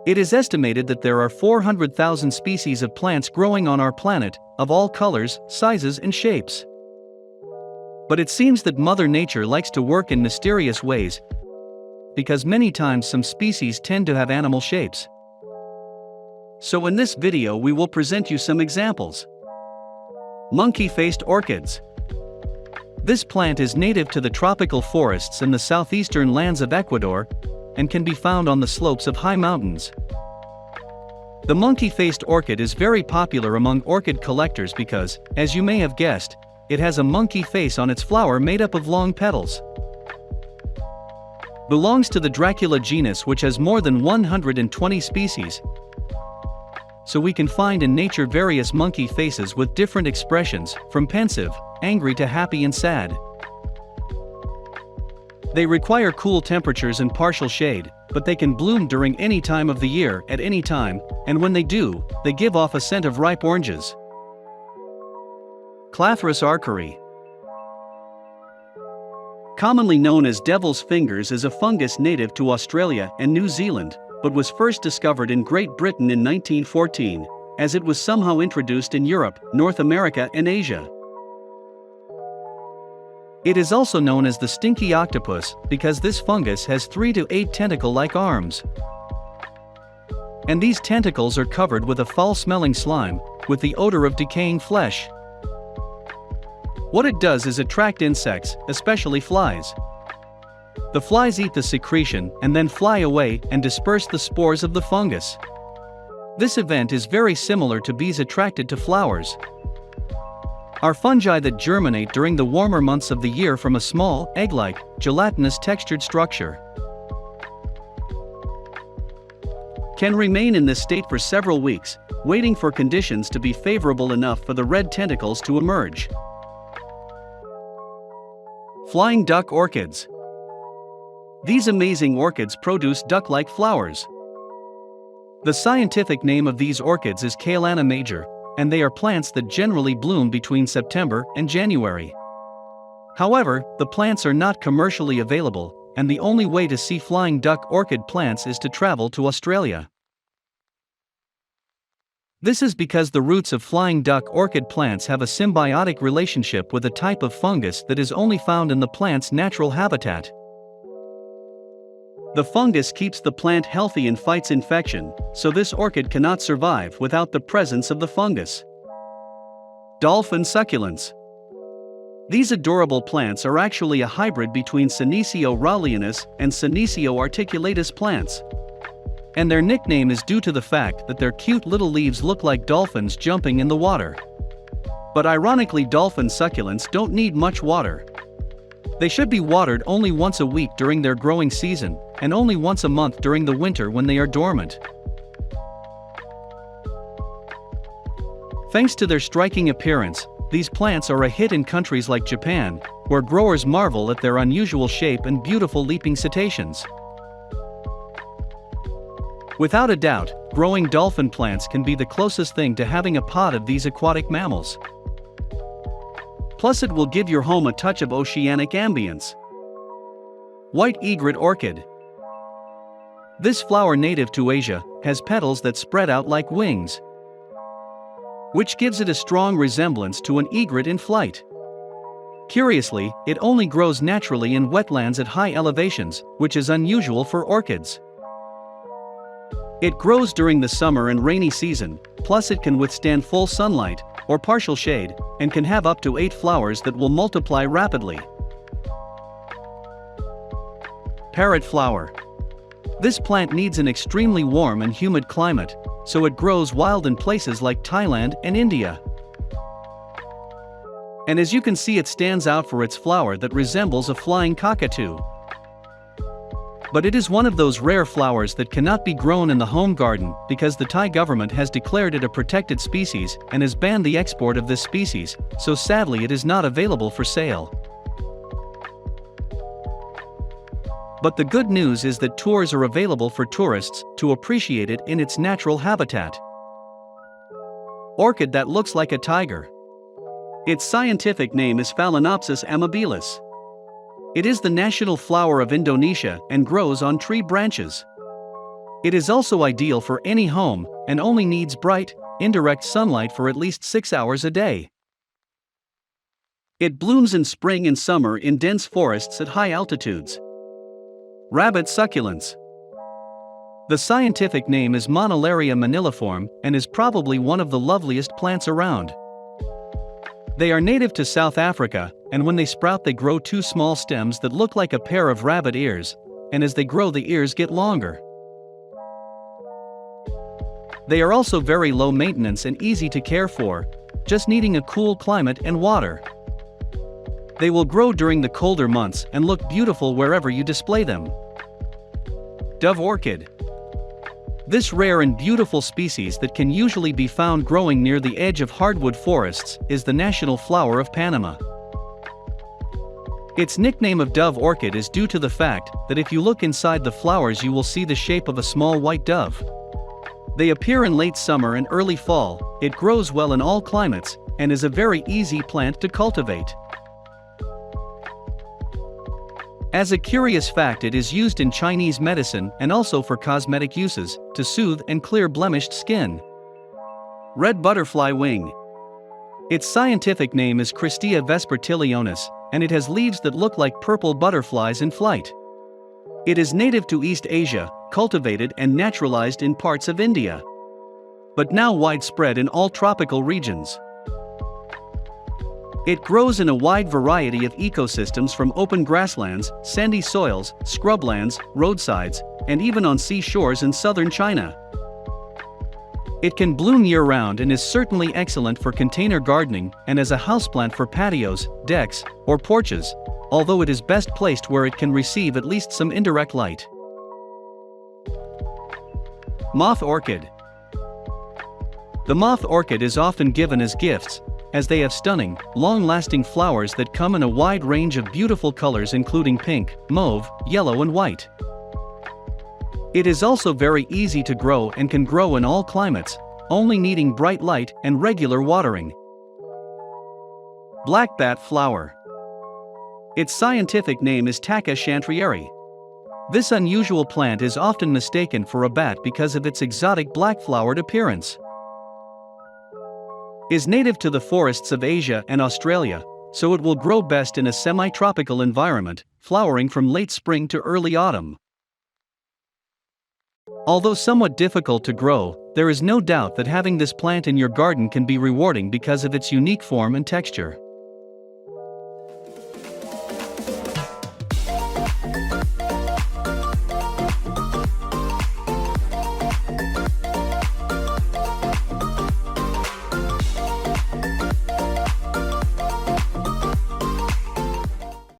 It is estimated that there are 400,000 species of plants growing on our planet, of all colors, sizes and shapes. But it seems that Mother Nature likes to work in mysterious ways, because many times some species tend to have animal shapes. So in this video we will present you some examples. Monkey-faced orchids. This plant is native to the tropical forests in the southeastern lands of Ecuador, and can be found on the slopes of high mountains. The monkey-faced orchid is very popular among orchid collectors because, as you may have guessed, it has a monkey face on its flower made up of long petals. Belongs to the Dracula genus, which has more than 120 species. So we can find in nature various monkey faces with different expressions, from pensive, angry to happy and sad. They require cool temperatures and partial shade, but they can bloom during any time of the year at any time, and when they do, they give off a scent of ripe oranges. Clathrus arcari. Commonly known as devil's fingers, is a fungus native to Australia and New Zealand, but was first discovered in Great Britain in 1914, as it was somehow introduced in Europe, North America and Asia. It is also known as the stinky octopus because this fungus has 3 to 8 tentacle-like arms. And these tentacles are covered with a foul-smelling slime, with the odor of decaying flesh. What it does is attract insects, especially flies. The flies eat the secretion and then fly away and disperse the spores of the fungus. This event is very similar to bees attracted to flowers. Are fungi that germinate during the warmer months of the year from a small, egg-like, gelatinous textured structure. Can remain in this state for several weeks, waiting for conditions to be favorable enough for the red tentacles to emerge. Flying duck orchids. These amazing orchids produce duck-like flowers. The scientific name of these orchids is Caelana major, and they are plants that generally bloom between September and January. However, the plants are not commercially available, and the only way to see flying duck orchid plants is to travel to Australia. This is because the roots of flying duck orchid plants have a symbiotic relationship with a type of fungus that is only found in the plant's natural habitat. The fungus keeps the plant healthy and fights infection, so this orchid cannot survive without the presence of the fungus. Dolphin succulents. These adorable plants are actually a hybrid between Senecio rallianus and Senecio articulatus plants. And their nickname is due to the fact that their cute little leaves look like dolphins jumping in the water. But ironically, dolphin succulents don't need much water. They should be watered only once a week during their growing season, and only once a month during the winter when they are dormant. Thanks to their striking appearance, these plants are a hit in countries like Japan, where growers marvel at their unusual shape and beautiful leaping cetaceans. Without a doubt, growing dolphin plants can be the closest thing to having a pot of these aquatic mammals. Plus it will give your home a touch of oceanic ambience. White egret orchid. This flower, native to Asia, has petals that spread out like wings, which gives it a strong resemblance to an egret in flight. Curiously, it only grows naturally in wetlands at high elevations, which is unusual for orchids. It grows during the summer and rainy season, plus it can withstand full sunlight, or partial shade, and can have up to 8 flowers that will multiply rapidly. Parrot flower. This plant needs an extremely warm and humid climate, so it grows wild in places like Thailand and India. And as you can see, it stands out for its flower that resembles a flying cockatoo. But it is one of those rare flowers that cannot be grown in the home garden because the Thai government has declared it a protected species and has banned the export of this species, so sadly it is not available for sale. But the good news is that tours are available for tourists to appreciate it in its natural habitat. Orchid that looks like a tiger. Its scientific name is Phalaenopsis amabilis. It is the national flower of Indonesia and grows on tree branches. It is also ideal for any home and only needs bright, indirect sunlight for at least 6 hours a day. It blooms in spring and summer in dense forests at high altitudes. Rabbit succulents. The scientific name is Monolaria maniliforme and is probably one of the loveliest plants around. They are native to South Africa, and when they sprout they grow 2 small stems that look like a pair of rabbit ears, and as they grow the ears get longer. They are also very low maintenance and easy to care for, just needing a cool climate and water. They will grow during the colder months and look beautiful wherever you display them. Dove orchid. This rare and beautiful species that can usually be found growing near the edge of hardwood forests is the national flower of Panama. Its nickname of dove orchid is due to the fact that if you look inside the flowers you will see the shape of a small white dove. They appear in late summer and early fall. It grows well in all climates and is a very easy plant to cultivate. As a curious fact, it is used in Chinese medicine and also for cosmetic uses to soothe and clear blemished skin. Red butterfly wing. Its scientific name is Christia vespertilionis, and it has leaves that look like purple butterflies in flight. It is native to East Asia, cultivated and naturalized in parts of India, but now widespread in all tropical regions. It grows in a wide variety of ecosystems from open grasslands, sandy soils, scrublands, roadsides, and even on seashores in southern China. It can bloom year-round and is certainly excellent for container gardening and as a houseplant for patios, decks, or porches, although it is best placed where it can receive at least some indirect light. Moth orchid. The moth orchid is often given as gifts, as they have stunning, long-lasting flowers that come in a wide range of beautiful colors including pink, mauve, yellow and white. It is also very easy to grow and can grow in all climates, only needing bright light and regular watering. Blackbat flower. Its scientific name is Tacca chantrieri. This unusual plant is often mistaken for a bat because of its exotic black-flowered appearance. Is native to the forests of Asia and Australia, so it will grow best in a semi-tropical environment, flowering from late spring to early autumn. Although somewhat difficult to grow, there is no doubt that having this plant in your garden can be rewarding because of its unique form and texture.